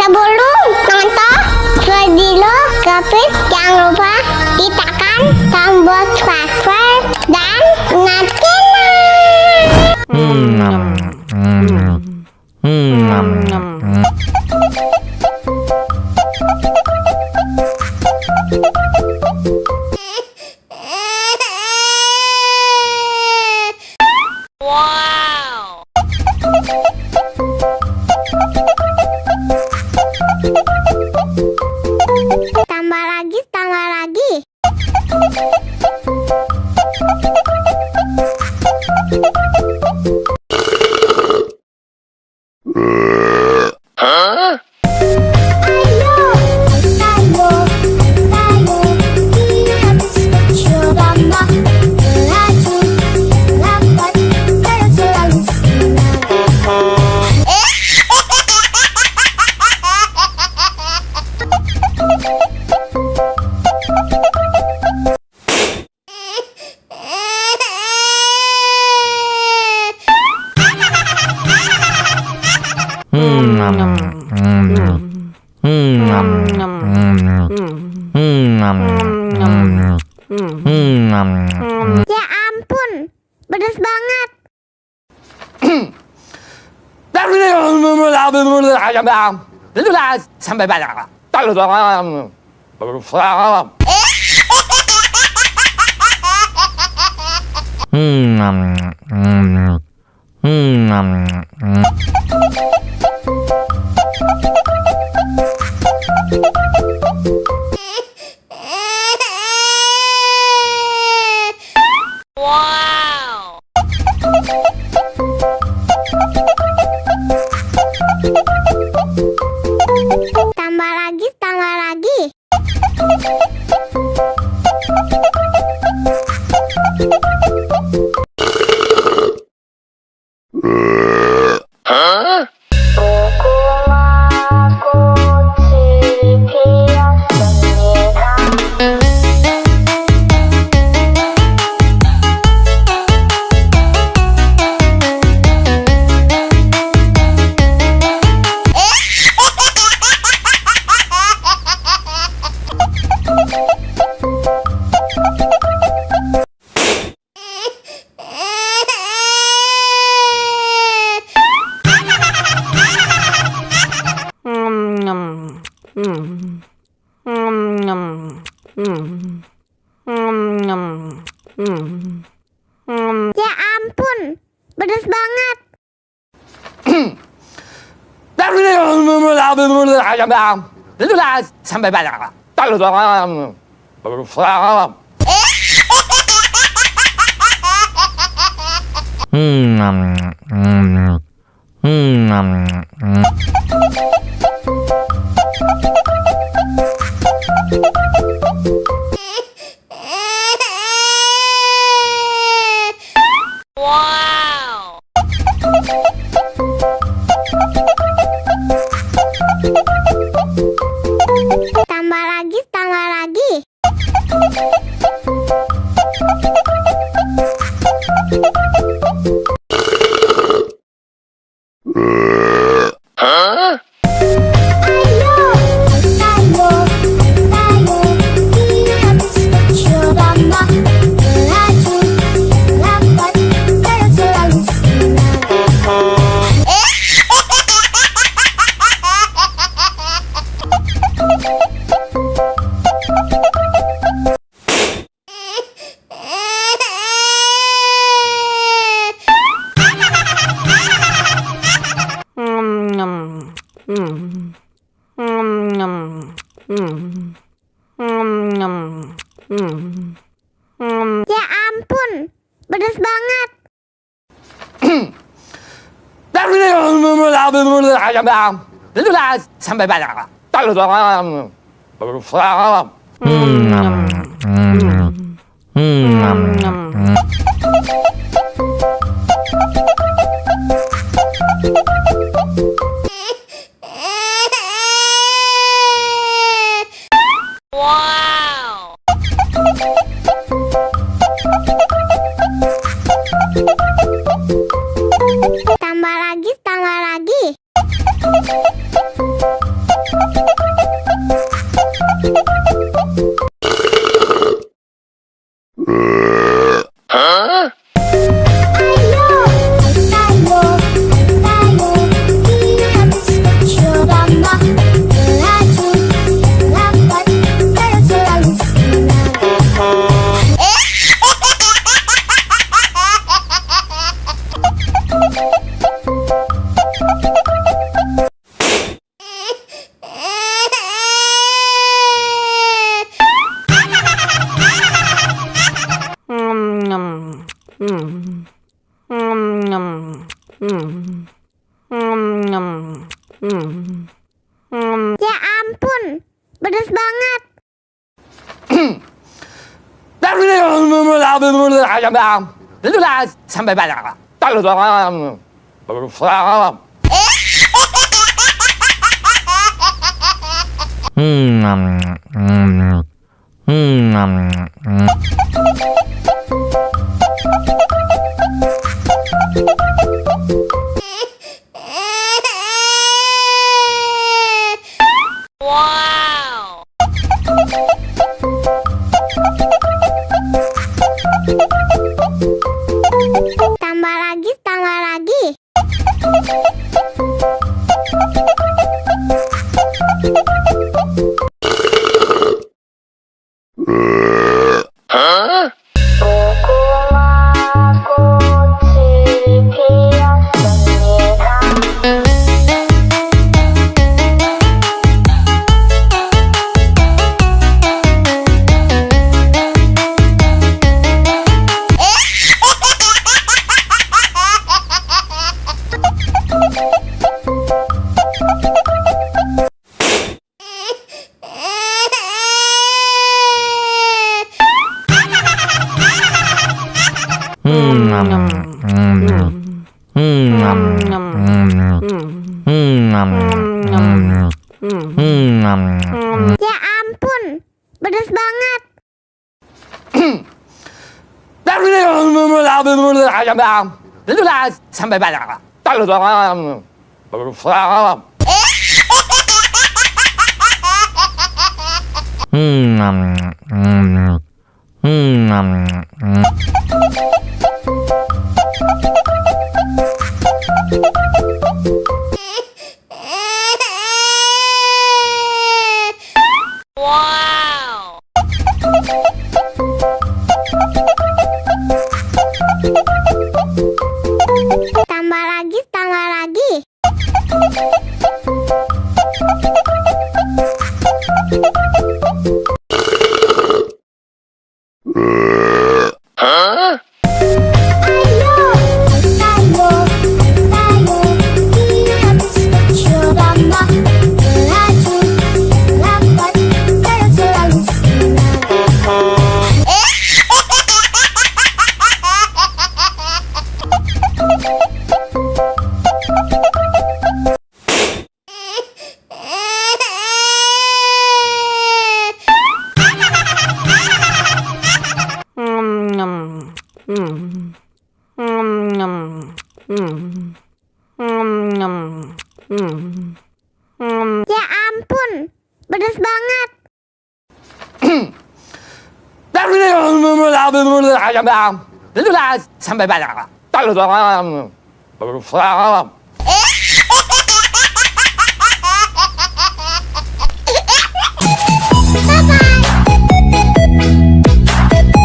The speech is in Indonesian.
Sebelum nonton video Kepit, jangan lupa tekan tombol subscribe dan nyalakan. Wow. Tambah lagi, tambah lagi. Hah? Ayo, kita bisa coba melaju, lambat, dan selalu Ya ampun, pedas banget. Wow. Tambah lagi, tambah lagi. Hah? Ya ampun, pedas banget. Wow. Tambah lagi, tambah lagi. Hah? Ayo, kita bisa coba melaju, lambat, dan selalu Ya ampun, pedas banget. Wow. Tambah lagi, tambah lagi. Ayo, kita bisa curama, melaju, lambat, terus selalu senang. Ya ampun, pedas banget. Sampai banyak. Wow. Tambah lagi, tambah lagi. Ya ampun, pedas banget. Sampai banyak. Wow. Tambah lagi, tambah lagi. Ayo, kita bisa curama, melaju, lambat, terus selalu senang. Ya ampun, pedas banget. Sampai banyak.